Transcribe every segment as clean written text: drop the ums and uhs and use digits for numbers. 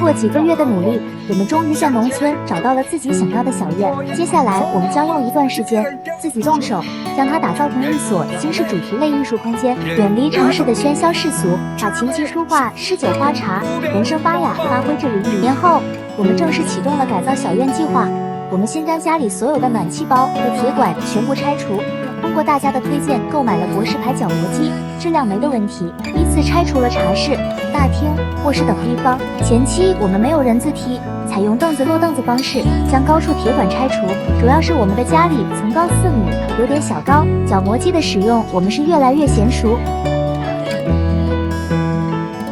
过几个月的努力，我们终于在农村找到了自己想要的小院。接下来，我们将用一段时间自己动手，将它打造成一所新式主题类艺术空间，远离城市的喧嚣世俗，把琴棋书画、诗酒花茶、人生巴雅发挥至淋漓。年后，我们正式启动了改造小院计划。我们先将家里所有的暖气包和铁管全部拆除。通过大家的推荐，购买了博士牌角磨机，质量没的问题。依次拆除了茶室、大厅、卧室等地方。前期我们没有人字梯，采用凳子落凳子方式，将高处铁管拆除。主要是我们的家里层高4米，有点小高，角磨机的使用我们是越来越娴熟。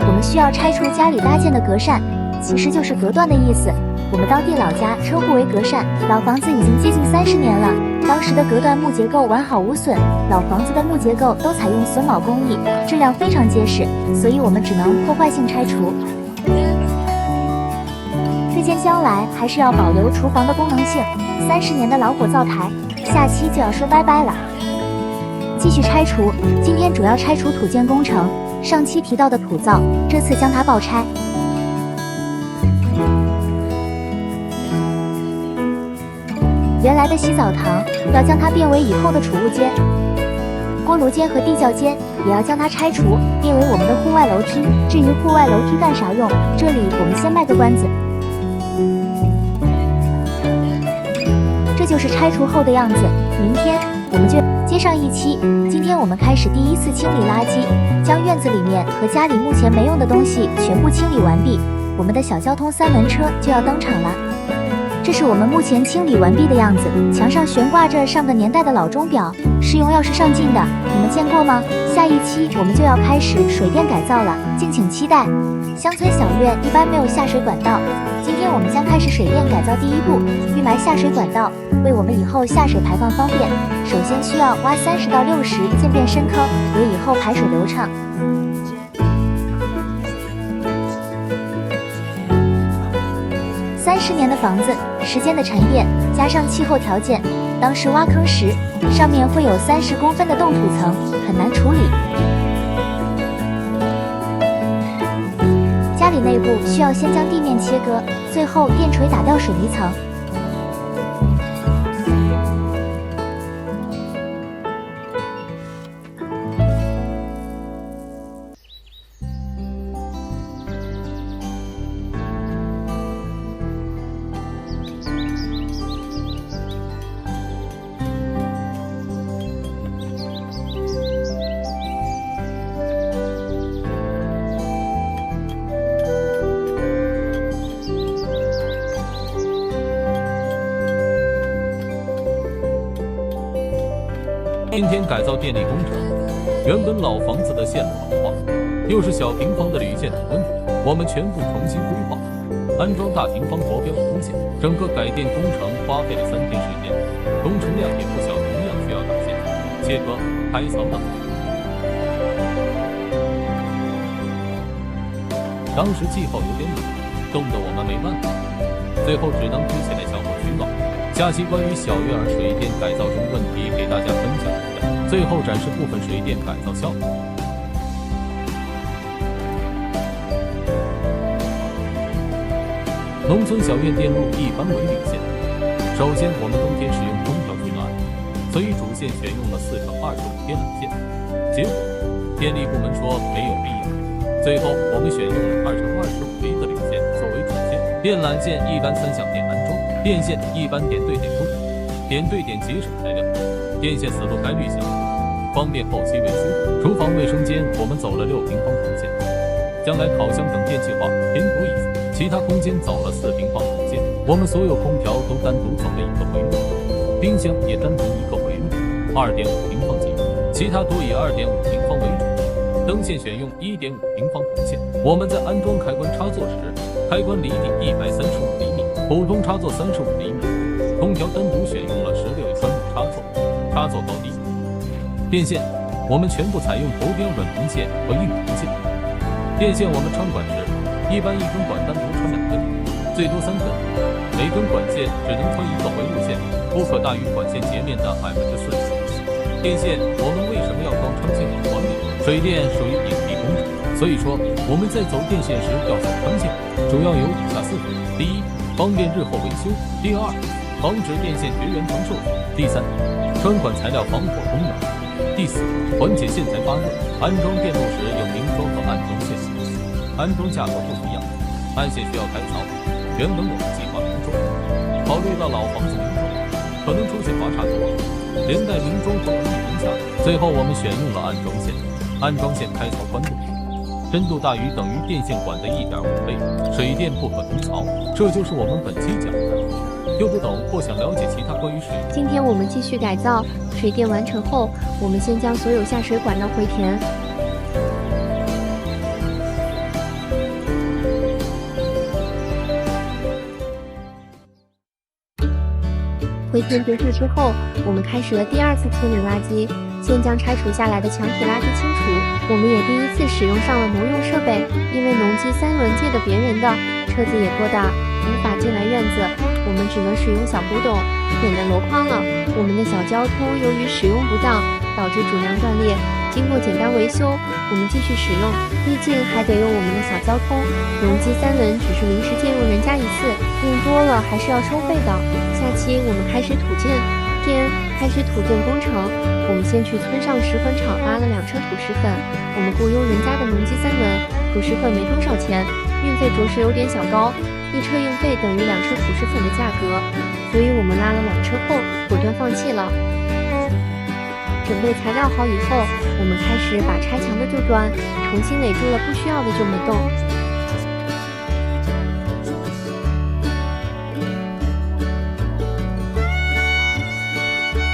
我们需要拆除家里搭建的隔扇，其实就是隔断的意思。我们当地老家称呼为隔扇。老房子已经接近30年了，当时的隔断木结构完好无损，老房子的木结构都采用榫卯工艺，质量非常结实，所以我们只能破坏性拆除。这间将来还是要保留厨房的功能性，30年的老火灶台，下期就要说拜拜了。继续拆除，今天主要拆除土建工程，上期提到的土灶，这次将它爆拆。原来的洗澡堂要将它变为以后的储物间，锅炉间和地窖间也要将它拆除，变为我们的户外楼梯。至于户外楼梯干啥用，这里我们先卖个关子。这就是拆除后的样子，明天我们就接上一期。今天我们开始第1次清理垃圾，将院子里面和家里目前没用的东西全部清理完毕，我们的小交通3轮车就要登场了。这是我们目前清理完毕的样子，墙上悬挂着上个年代的老钟表，是用钥匙上进的，你们见过吗？下一期我们就要开始水电改造了，敬请期待。乡村小院一般没有下水管道，今天我们将开始水电改造第1步，预埋下水管道，为我们以后下水排放方便。首先需要挖30到60渐变深坑，为以后排水流畅。30年的房子，时间的沉淀加上气候条件，当时挖坑时，上面会有30公分的冻土层，很难处理。家里内部需要先将地面切割，最后电锤打掉水泥层。今天改造电力工程，原本老房子的线路老化，又是小平房的铝建问题，我们全部重新规划，安装大平方国标通线。整个改电工程花费了3天时间，工程量也不小，同样需要打线、切割、排槽等。当时气候有点冷，冻得我们没办法，最后只能支起来小火取暖。下期关于小院儿水电改造中问题给大家分享一下，最后展示部分水电改造效果。农村小院电路一般为铝线，首先我们冬天使用空调取暖，所以主线选用了4×25电缆线，结果电力部门说没有必要，最后我们选用了2×25的铝线作为主线。电缆线一般3项电安装，电线一般点对点布置，点对点节省材料，电线死路概率小，方便后期维修。厨房卫生间我们走了6平方孔线，将来烤箱等电气化添多一层，其他空间走了4平方孔线。我们所有空调都单独走了一个回路，冰箱也单独一个回路，2.5平方级，其他都以2.5平方为主。灯线选用1.5平方孔线。我们在安装开关插座时，开关离地135厘米，普通插座35厘米。空调单独选用了16/3的插座，插座高低。电线我们全部采用投标软铜线和硬铜线。电线我们穿管时，一般一根管单独穿2根，最多3根，每根管线只能穿一个回路线，不可大于管线截面的40%。电线我们为什么要装成线管管理？水电属于隐蔽工程，所以说，我们在走电线时要走穿线，主要有以下4点：第一，方便日后维修；第二，防止电线绝缘长受损；第三，穿管材料防火功能；第四，缓解线材发热。安装电路时有明装和安装线，安装价格不一样，安线需要开槽。原本我们计划明装，考虑到老房子明装可能出现刮差多，连带明装和容易崩下来，最后我们选用了安装线。安装线开槽宽度深度大于等于电线管的1.5倍，水电不可同槽。这就是我们本期讲的。又不懂或想了解其他关于水，今天我们继续改造。水电完成后，我们先将所有下水管道回填。回填结束之后，我们开始了第2次清理垃圾。先将拆除下来的墙体垃圾清除。我们也第1次使用上了农用设备，因为农机3轮借的别人的，车子也过大，无法进来院子，我们只能使用小古董，免得箩筐了。我们的小交通由于使用不当，导致主梁断裂。经过简单维修，我们继续使用，毕竟还得用我们的小交通。农机3轮只是临时借用人家1次，用多了还是要收费的。下期我们开始土建工程，我们先去村上石粉厂拉了2车土石粉。我们雇佣人家的农机3轮，土石粉没多少钱，运费着实有点小高，1车运费等于2车土石粉的价格，所以我们拉了2车后，果断放弃了。准备材料好以后，我们开始把拆墙的旧砖重新垒住了不需要的旧门洞。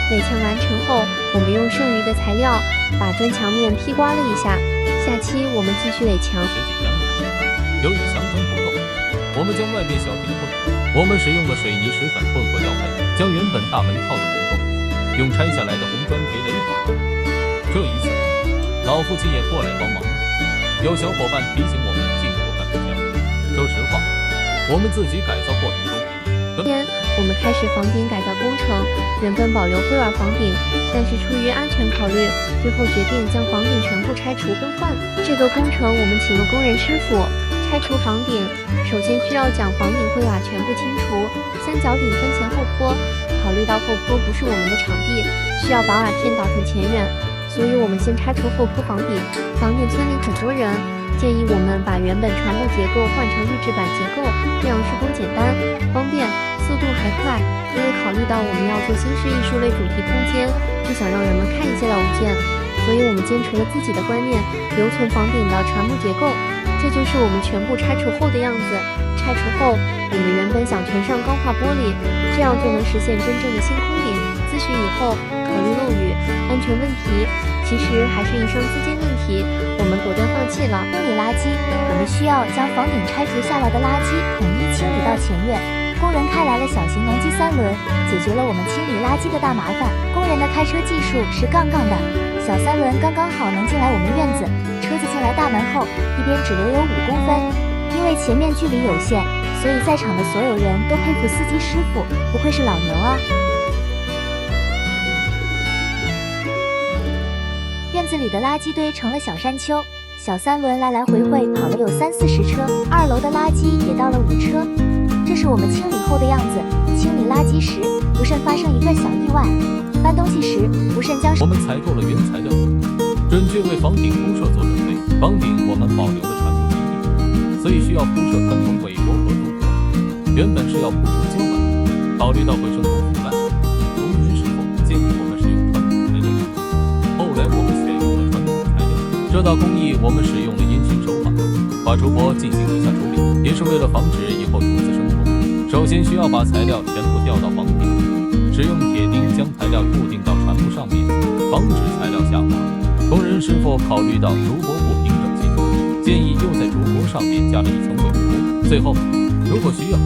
垒墙完成后，我们用剩余的材料把砖墙面劈刮了一下。下期我们继续垒墙。由于墙身不够，我们将外面小平混合，我们使用了水泥石粉混合料配，将原本大门套的门洞用拆下来的红砖给垒好。这一次，老父亲也过来帮忙，有小伙伴提醒我们进口干皮胶。说实话，我们自己改造过程中。今天我们开始房顶改造工程，原本保留灰瓦房顶，但是出于安全考虑，最后决定将房顶全部拆除更换。这个工程我们请了工人师傅拆除房顶，首先需要将房顶灰瓦全部清除，三角顶分前后坡。考虑到后坡不是我们的场地，需要把瓦片倒腾前远，所以我们先拆除后坡房顶。房顶村里很多人建议我们把原本船木结构换成预制板结构，这样施工简单方便，速度还快。因为考虑到我们要做新式艺术类主题空间，不想让人们看一些老物件，所以我们坚持了自己的观念，留存房顶的船木结构。这就是我们全部拆除后的样子。拆除后，我们原本想全上钢化玻璃，这样就能实现真正的星空顶。咨询以后，考虑漏雨、安全问题，其实还是一生资金问题，我们果断放弃了。清理垃圾，我们需要将房顶拆除下来的垃圾统一清理到前院。工人开来了小型农机3轮，解决了我们清理垃圾的大麻烦。工人的开车技术是杠杠的，小3轮刚刚好能进来我们院子。车子进来大门后，一边只留有5公分，因为前面距离有限，所以在场的所有人都佩服司机师傅，不愧是老牛啊！院子里的垃圾堆成了小山丘，小3轮来来回回跑了有30-40车，2楼的垃圾也到了5车。这是我们清理后的样子。清理垃圾时，不慎发生一个小意外；搬东西时，不慎将我们采购了原材料，准确为房顶铺设做准备。房顶我们保留了传统基地，所以需要铺设传统韦箔和镀铬。原本是要铺出胶板，考虑到会生虫腐烂，工人师傅建议我们使用传统材料。后来我们选用了传统材料，这道工艺我们使用了烟熏手法，把竹箔进行一下处理，也是为了防止以后虫子生虫。首先需要把材料全部吊到房顶，使用铁钉将材料固定到船木上面，防止材料下滑。工人师傅考虑到竹箔不平整性，建议又在竹箔上面加了一层韦箔。最后，如果需要，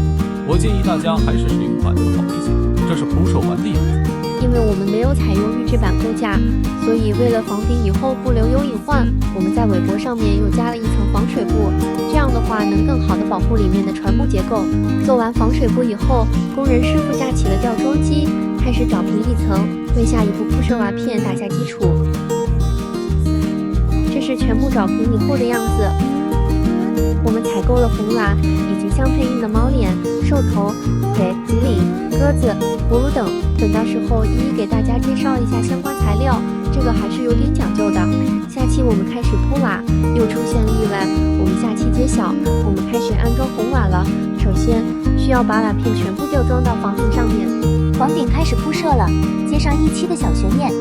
我建议大家还是使用板子好一些。这是铺设完的样子。因为我们没有采用预制板构架，所以为了房顶以后不留有隐患，我们在韦箔上面又加了一层防水布，这样的话能更好的保护里面的船木结构。做完防水布以后，工人师傅架起了吊装机，开始找平一层，为下一步铺设瓦片打下基础。这是全全部找平以后的样子。我们采购了红瓦以及相配应的猫脸、兽头、腿、锦鲤、鸽子、葫芦等，等到时候一一给大家介绍一下相关材料，这个还是有点讲究的。下期我们开始铺瓦，又出现了意外，我们下期揭晓，我们开始安装红瓦了。首先需要把瓦片全部吊装到房顶上面，房顶开始铺设了，接上一期的小悬念，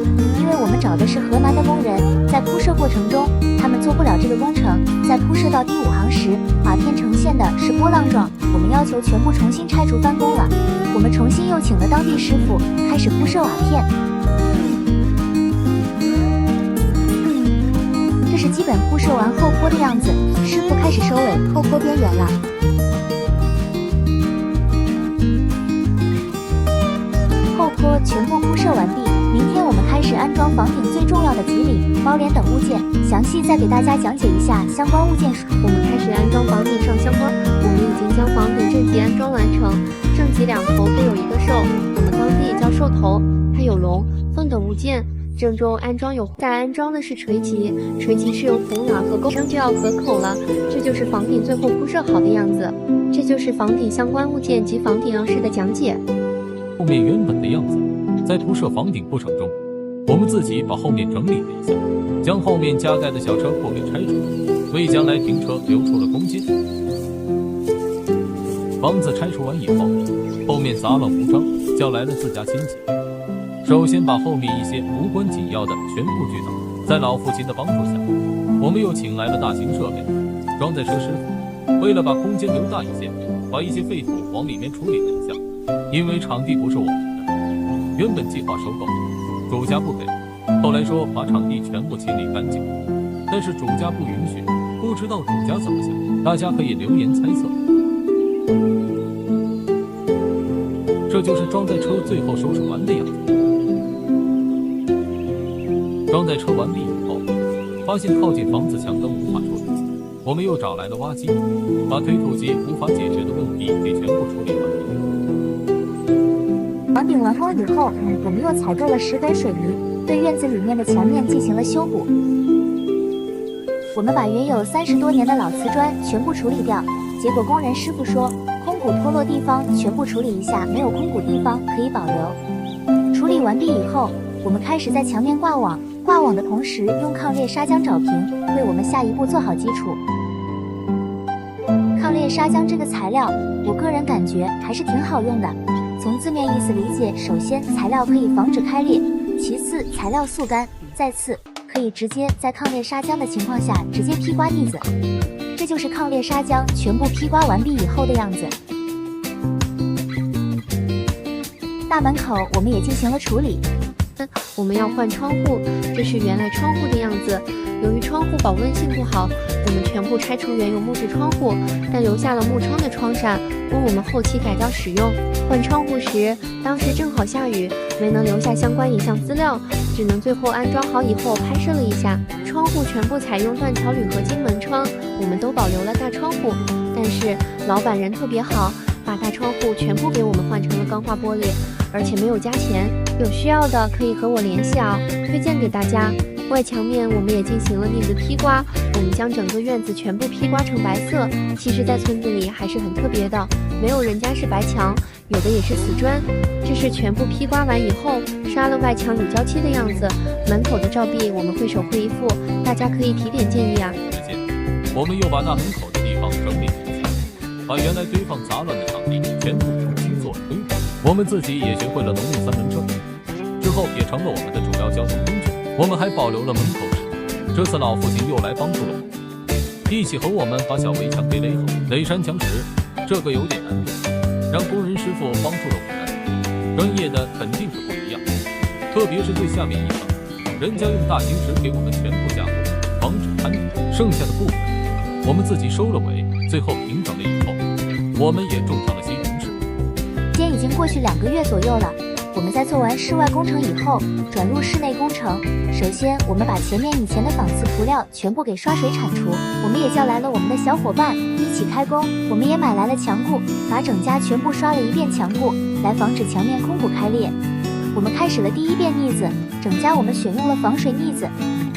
因为我们找的是河南的工人，在铺设过程中，他们做不了这个工程，在铺设到第5行时，瓦片呈现的是波浪状，我们要求全部重新拆除翻工了。我们重新又请了当地师傅，开始铺设瓦片。这是基本铺设完后坡的样子，师傅开始收尾后坡边缘了。后坡全部铺设完毕，明天我们开始安装房顶最重要的脊领、猫帘等物件，详细再给大家讲解一下相关物件数。我们开始安装房顶上相关，我们已经将房顶正脊安装完成。正脊两头各有一个兽，我们当地叫兽头，它有龙、凤等物件。正中安装有，再安装的是垂脊，垂脊是由红瓦和钩上就要合口了，这就是房顶最后铺设好的样子。这就是房顶相关物件及房顶样式的讲解。后面原本的样子，在铺设房顶过程中，我们自己把后面整理了一下，将后面加盖的小车库给拆除，为将来停车留出了空间。房子拆除完以后，后面杂乱无章，叫来了自家亲戚。首先把后面一些无关紧要的全部锯倒，在老父亲的帮助下，我们又请来了大型设备，装载车师傅。为了把空间留大一些，把一些废土往里面处理了一下。因为场地不是我们的，原本计划收购，主家不给，后来说把场地全部清理干净，但是主家不允许，不知道主家怎么想，大家可以留言猜测。这就是装载车最后收拾完的样子。装载车完毕以后，发现靠近房子墙根无法处理，我们又找来了挖机，把推土机无法解决的问题给全部处理完毕。房顶完工以后，我们又采购了石粉水泥，对院子里面的墙面进行了修补。我们把原有30多年的老瓷砖全部处理掉，结果工人师傅说，空鼓脱落地方全部处理一下，没有空鼓地方可以保留。处理完毕以后，我们开始在墙面挂网，挂网的同时用抗裂砂浆找平，为我们下一步做好基础。抗裂砂浆这个材料，我个人感觉还是挺好用的。从字面意思理解，首先材料可以防止开裂，其次材料速干，再次可以直接在抗裂砂浆的情况下直接劈刮地子。这就是抗裂砂浆全部劈刮完毕以后的样子。大门口我们也进行了处理，我们要换窗户，这是原来窗户的样子。由于窗户保温性不好，我们全部拆除原有木质窗户，但留下了木窗的窗扇，供我们后期改造使用。换窗户时，当时正好下雨，没能留下相关影像资料，只能最后安装好以后拍摄了一下。窗户全部采用断桥铝合金门窗，我们都保留了大窗户，但是老板人特别好，把大窗户全部给我们换成了钢化玻璃，而且没有加钱。有需要的可以和我联系啊，推荐给大家。外墙面我们也进行了腻子劈刮，我们将整个院子全部劈刮成白色。其实在村子里还是很特别的，没有人家是白墙，有的也是瓷砖。这是全部劈刮完以后刷了外墙乳胶漆的样子。门口的照壁我们会手绘一幅，大家可以提点建议啊。我们又把大门口的地方整理了一下，把原来堆放杂乱的场地全部重新做了规划。我们自己也学会了农用3轮车，之后也成了我们的主要交通工具。我们还保留了门口石，这次老父亲又来帮助了我们，一起和我们把小围墙给垒好。垒山墙时，这个有点难度，让工人师傅帮助了我们，专业的肯定是不一样，特别是最下面一层，人家用大型石给我们全部加固，防止坍塌。剩下的部分，我们自己收了尾，最后平整了以后，我们也种上了西红柿。今天已经过去2个月左右了。我们在做完室外工程以后，转入室内工程。首先，我们把前面以前的仿瓷涂料全部给刷水铲除。我们也叫来了我们的小伙伴一起开工。我们也买来了墙布，把整家全部刷了一遍墙布，来防止墙面空鼓开裂。我们开始了第1遍腻子，整家我们选用了防水腻子。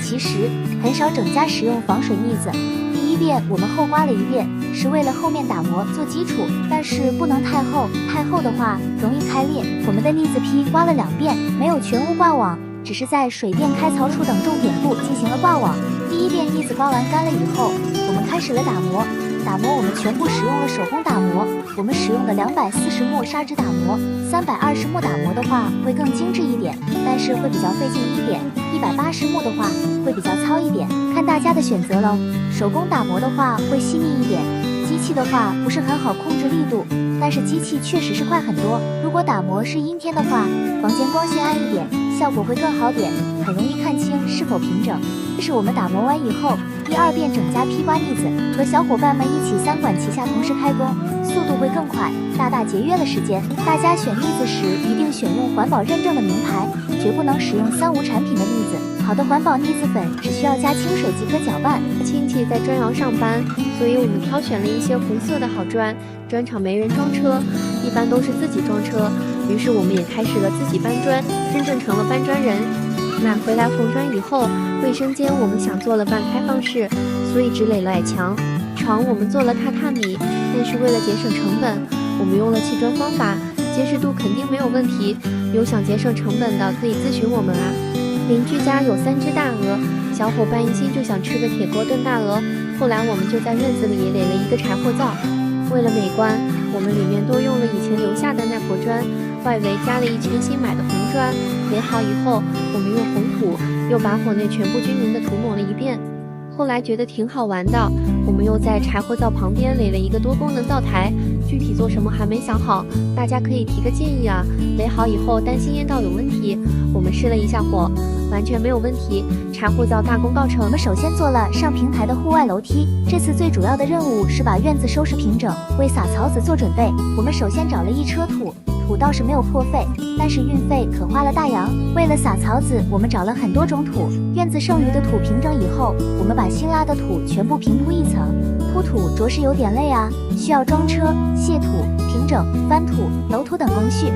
其实很少整家使用防水腻子。第一遍我们后刮了一遍，是为了后面打磨做基础，但是不能太厚，太厚的话容易开裂。我们的腻子坯刮了2遍，没有全屋挂网，只是在水电开槽处等重点部进行了挂网。第一遍腻子刮完干了以后，我们开始了打磨。打磨我们全部使用了手工打磨，我们使用的240目砂纸打磨，320目打磨的话会更精致一点，但是会比较费劲一点，180目的话会比较糙一点，看大家的选择喽。手工打磨的话会细腻一点，机器的话不是很好控制力度，但是机器确实是快很多。如果打磨是阴天的话，房间光线暗一点，效果会更好点，很容易看清是否平整。这是我们打磨完以后第2遍整家披刮腻子，和小伙伴们一起3管齐下同时开工，速度会更快，大大节约了时间。大家选腻子时一定选用环保认证的名牌，绝不能使用3无产品的腻子。好的环保腻子粉只需要加清水即可搅拌。亲戚在砖窑上班，所以我们挑选了一些红色的好砖。砖厂没人装车，一般都是自己装车，于是我们也开始了自己搬砖，真正成了搬砖人。买回来红砖以后，卫生间我们想做了半开放式，所以只垒了矮墙。床我们做了榻榻米，但是为了节省成本，我们用了砌砖方法，结实度肯定没有问题。有想节省成本的可以咨询我们啊。邻居家有3只大鹅，小伙伴一心就想吃个铁锅炖大鹅，后来我们就在院子里垒了一个柴火灶。为了美观，我们里面多用了以前留下的耐火砖，外围加了一圈新买的红砖。垒好以后，我们用红土又把火内全部均匀的涂抹了一遍。后来觉得挺好玩的，我们又在柴火灶旁边垒了一个多功能灶台，具体做什么还没想好，大家可以提个建议啊。垒好以后担心烟道有问题，我们试了一下火，完全没有问题，柴火灶大功告成。我们首先做了上平台的户外楼梯，这次最主要的任务是把院子收拾平整，为撒草籽做准备。我们首先找了1车土，土倒是没有破费，但是运费可花了大洋。为了撒草籽，我们找了很多种土，院子剩余的土平整以后，我们把新拉的土全部平铺一层。铺土着实有点累啊，需要装车、卸土、平整、翻土、楼土等工序。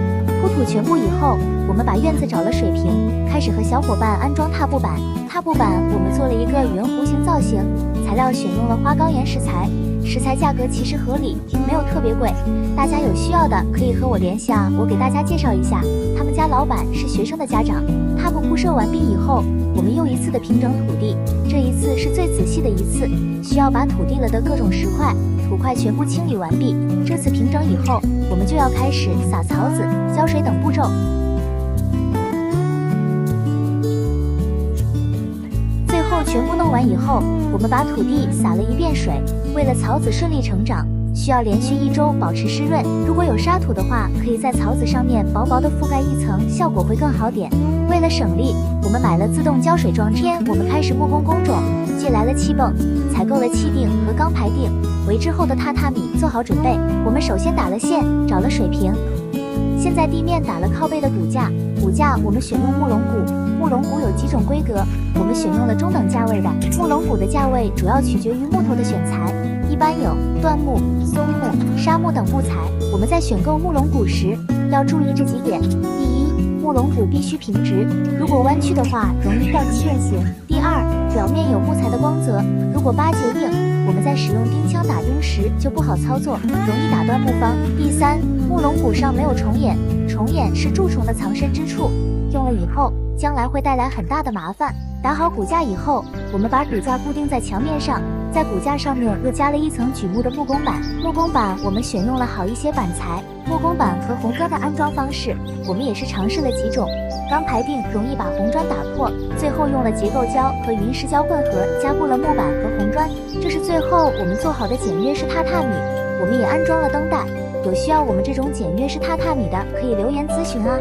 铺土全部以后，我们把院子找了水平，开始和小伙伴安装踏步板。踏步板我们做了一个圆弧形造型，材料选用了花岗岩石材，食材价格其实合理，没有特别贵。大家有需要的可以和我联系啊，我给大家介绍一下。他们家老板是学生的家长。踏步铺设完毕以后，我们又一次的平整土地，这一次是最仔细的一次，需要把土地了的各种石块、土块全部清理完毕。这次平整以后，我们就要开始撒草籽、浇水等步骤。最后全部弄完以后，我们把土地撒了1遍水，为了草籽顺利成长，需要连续1周保持湿润。如果有沙土的话，可以在草籽上面薄薄的覆盖1层，效果会更好点。为了省力，我们买了自动浇水装置。我们开始木工工种，借来了气泵，采购了气锭和钢排锭，为之后的榻榻米做好准备。我们首先打了线，找了水平，现在地面打了靠背的骨架。骨架我们选用木龙骨，木龙骨有几种规格，我们选用了中等价位的。木龙骨的价位主要取决于木头的选材，一般有椴木、松木、杉木等木材。我们在选购木龙骨时要注意这几点：第一，木龙骨必须平直，如果弯曲的话容易掉漆变形。第二，表面有木材的光泽，如果巴结硬，我们在使用钉枪打钉时就不好操作，容易打断木方。第三，木龙骨上没有虫眼，虫眼是蛀虫的藏身之处，用了以后将来会带来很大的麻烦。打好骨架以后，我们把骨架固定在墙面上，在骨架上面又加了1层榉木的木工板。木工板我们选用了好一些板材，木工板和红砖的安装方式，我们也是尝试了几种。钢排锭容易把红砖打破，最后用了结构胶和云石胶混合加固了木板和红砖。这是最后我们做好的简约式榻榻米，我们也安装了灯带。有需要我们这种简约式榻榻米的，可以留言咨询啊。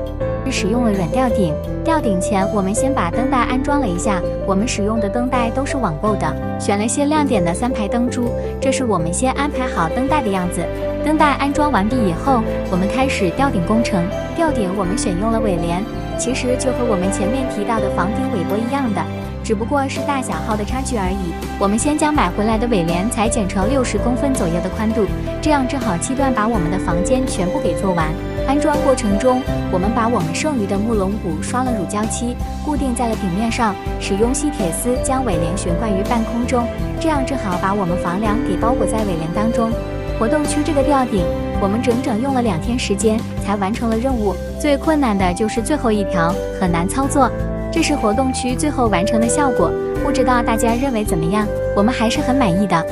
使用了软吊顶，吊顶前我们先把灯带安装了一下。我们使用的灯带都是网购的，选了些亮点的3排灯珠。这是我们先安排好灯带的样子。灯带安装完毕以后，我们开始吊顶工程。吊顶我们选用了尾帘，其实就和我们前面提到的房顶尾波一样的，只不过是大小号的差距而已。我们先将买回来的尾帘裁剪成60公分左右的宽度，这样正好7段把我们的房间全部给做完。安装过程中，我们把我们剩余的木龙骨刷了乳胶漆，固定在了顶面上，使用细铁丝将尾帘悬挂于半空中，这样正好把我们房梁给包裹在尾帘当中。活动区这个吊顶，我们整整用了2天时间才完成了任务，最困难的就是最后一条，很难操作。这是活动区最后完成的效果，不知道大家认为怎么样？我们还是很满意的。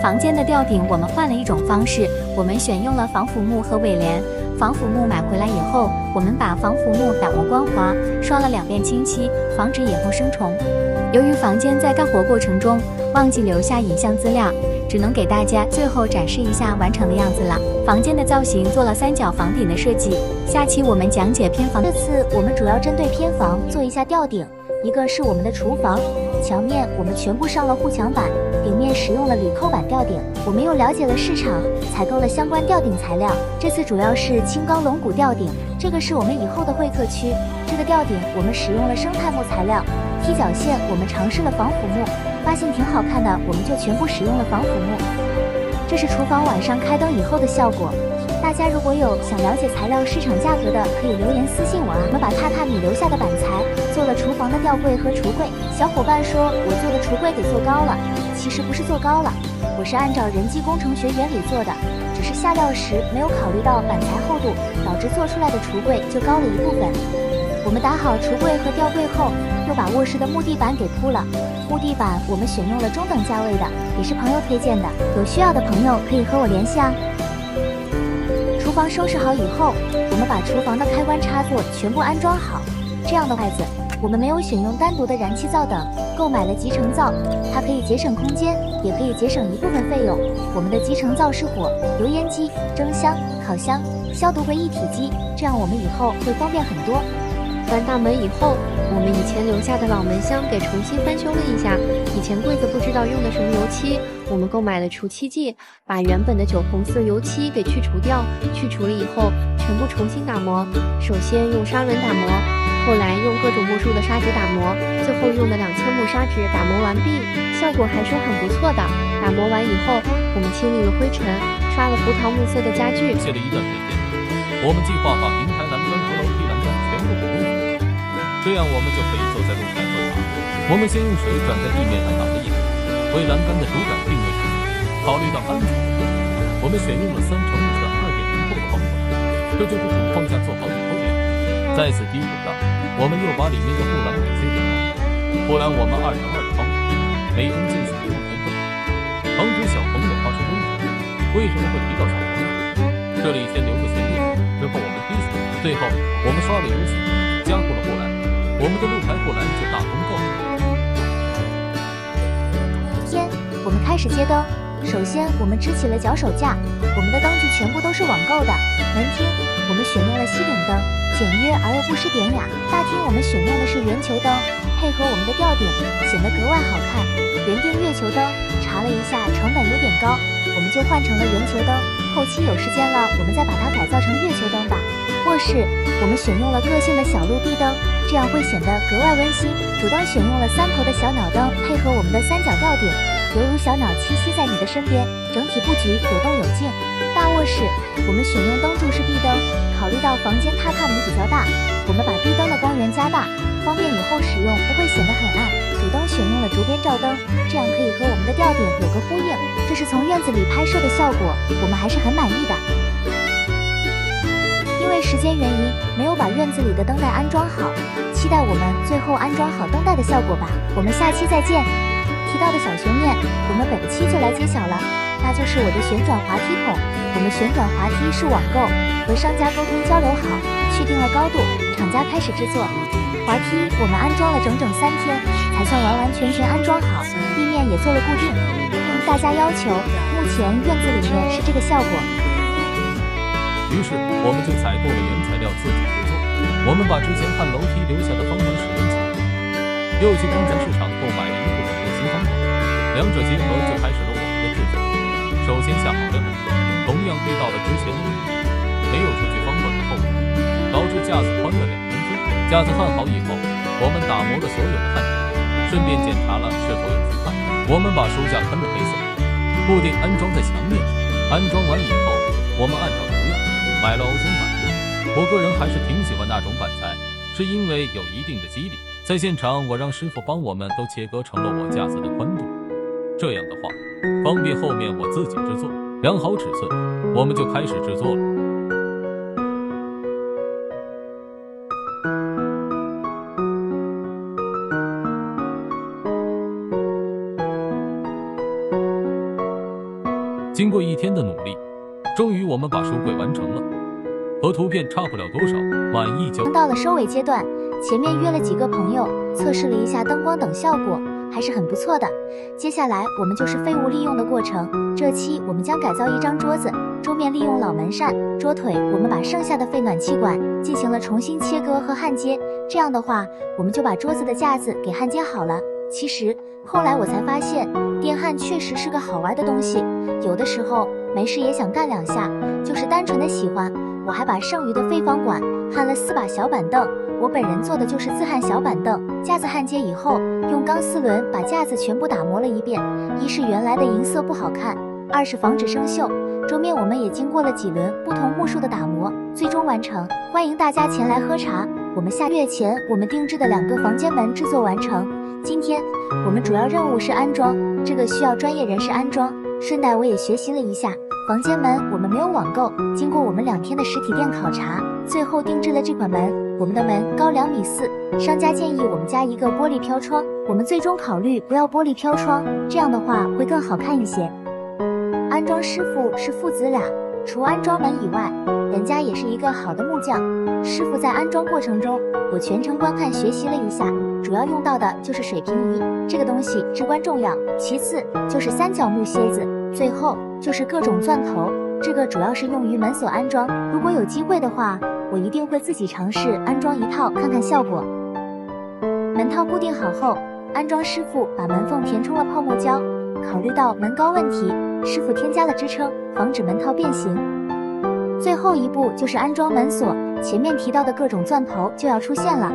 房间的吊顶我们换了一种方式，我们选用了防腐木和尾帘。防腐木买回来以后，我们把防腐木打磨光滑，刷了2遍清漆，防止野后生虫。由于房间在干活过程中忘记留下影像资料，只能给大家最后展示一下完成的样子了。房间的造型做了3角房顶的设计，下期我们讲解偏房。这次我们主要针对偏房做一下吊顶，一个是我们的厨房，墙面我们全部上了护墙板，顶面使用了铝扣板吊顶。我们又了解了市场，采购了相关吊顶材料。这次主要是青钢龙骨吊顶，这个是我们以后的会客区。这个吊顶我们使用了生态木材料，踢脚线我们尝试了防腐木，发现挺好看的，我们就全部使用了防腐木。这是厨房晚上开灯以后的效果。大家如果有想了解材料市场价格的，可以留言私信我啊。我们把榻榻米留下的板材做了厨房的吊柜和橱柜。小伙伴说我做的橱柜给做高了，其实不是做高了，我是按照人机工程学原理做的，只是下料时没有考虑到板材厚度，导致做出来的橱柜就高了一部分。我们打好橱柜和吊柜后，又把卧室的木地板给铺了。木地板我们选用了中等价位的，也是朋友推荐的，有需要的朋友可以和我联系啊。厨房收拾好以后，我们把厨房的开关插座全部安装好。这样的筷子，我们没有选用单独的燃气灶等，购买了集成灶，它可以节省空间，也可以节省一部分费用。我们的集成灶是火、油烟机、蒸箱、烤箱、消毒柜一体机，这样我们以后会方便很多。关大门以后，我们以前留下的老门箱给重新翻修了一下。以前柜子不知道用的什么油漆，我们购买了除漆剂，把原本的酒红色油漆给去除掉。去除了以后，全部重新打磨。首先用砂轮打磨，后来用各种木梳的砂纸打磨，最后用的2000木砂纸打磨完毕，效果还说很不错的。打磨完以后，我们清理了灰尘，刷了葡萄木色的家具。歇了一段时间，我们计划把平台栏杆和楼梯栏杆全部给恢复，这样我们就可以坐在露台喝茶。我们先用水转在地面上打了印，为栏杆的主杆定位上。考虑到安全的问题，我们选用了3×5的2.0厚的框架，这就是主框架做好以后的样子。在此基础上，我们又把里面的护栏给切掉了。护栏我们2×2的方法，每根进水6天份，防止小朋友发生危险。为什么会提到小朋友？这里先留个悬念，之后我们逼死。最后，我们刷了油漆，加固了护栏，我们的露台护栏就大功告成。我们开始接灯。首先，我们支起了脚手架，我们的灯具全部都是网购的。门厅我们选用了吸顶灯，简约而又不失典雅。大厅我们选用的是圆球灯，配合我们的吊顶，显得格外好看。圆钉月球灯查了一下，成本有点高，我们就换成了圆球灯。后期有时间了，我们再把它改造成月球灯吧。卧室我们选用了个性的小路壁灯，这样会显得格外温馨。主灯选用了3头的小鸟灯，配合我们的3角吊顶，犹如小鸟栖息在你的身边，整体布局有动有静。大卧室我们选用灯柱式壁灯，考虑到房间榻榻米比较大，我们把壁灯的光源加大，方便以后使用，不会显得很暗。主灯选用了竹编罩灯，这样可以和我们的吊顶有个呼应。这是从院子里拍摄的效果，我们还是很满意的。因为时间原因，没有把院子里的灯带安装好，期待我们最后安装好灯带的效果吧。我们下期再见。提到的小悬念，我们本期就来揭晓了，那就是我的旋转滑梯筒。我们旋转滑梯是网购，和商家沟通交流好，确定了高度，厂家开始制作。滑梯我们安装了整整3天，才算完完全全安装好，地面也做了固定。应大家要求，目前院子里面是这个效果。于是我们就采购了原材料自己制作。我们把之前焊楼梯留下的方法使用起来，又去刚才市场购买了一部分用新方法，两者结合就开始了我们的制作。首先下好料，同样遇到了之前的问题，没有出去方法的后果，导致架子宽了2公分。架子焊好以后，我们打磨了所有的焊点，顺便检查了是否有锯块。我们把书架喷了黑色，固定安装在墙面上。安装完以后，我们按照图样买了欧松板。我个人还是挺喜欢那种板材，是因为有一定的肌力。在现场，我让师傅帮我们都切割成了我架子的宽度，这样的话方便后面我自己制作。量好尺寸，我们就开始制作了。经过1天的努力，终于我们把书柜完成了，和图片差不了多少，满意就到了收尾阶段，前面约了几个朋友，测试了一下灯光等效果，还是很不错的。接下来我们就是废物利用的过程。这期我们将改造一张桌子，桌面利用老门扇，桌腿我们把剩下的废暖气管进行了重新切割和焊接，这样的话我们就把桌子的架子给焊接好了。其实后来我才发现，电焊确实是个好玩的东西，有的时候没事也想干2下，就是单纯的喜欢。我还把剩余的废房管焊了4把小板凳，我本人做的就是自焊小板凳。架子焊接以后，用钢丝轮把架子全部打磨了一遍，一是原来的银色不好看，二是防止生锈。桌面我们也经过了几轮不同木数的打磨，最终完成。欢迎大家前来喝茶。我们下月前我们定制的2个房间门制作完成。今天我们主要任务是安装，这个需要专业人士安装。顺带我也学习了一下，房间门我们没有网购，经过我们2天的实体店考察，最后定制了这款门。我们的门高2.4米，商家建议我们加一个玻璃飘窗，我们最终考虑不要玻璃飘窗，这样的话会更好看一些。安装师傅是父子俩，除安装门以外，人家也是一个好的木匠。师傅在安装过程中，我全程观看学习了一下，主要用到的就是水平仪，这个东西至关重要。其次就是3角木楔子，最后就是各种钻头，这个主要是用于门锁安装。如果有机会的话，我一定会自己尝试安装一套看看效果。门套固定好后，安装师傅把门缝填充了泡沫胶，考虑到门高问题，师傅添加了支撑，防止门套变形。最后一步就是安装门锁，前面提到的各种钻头就要出现了。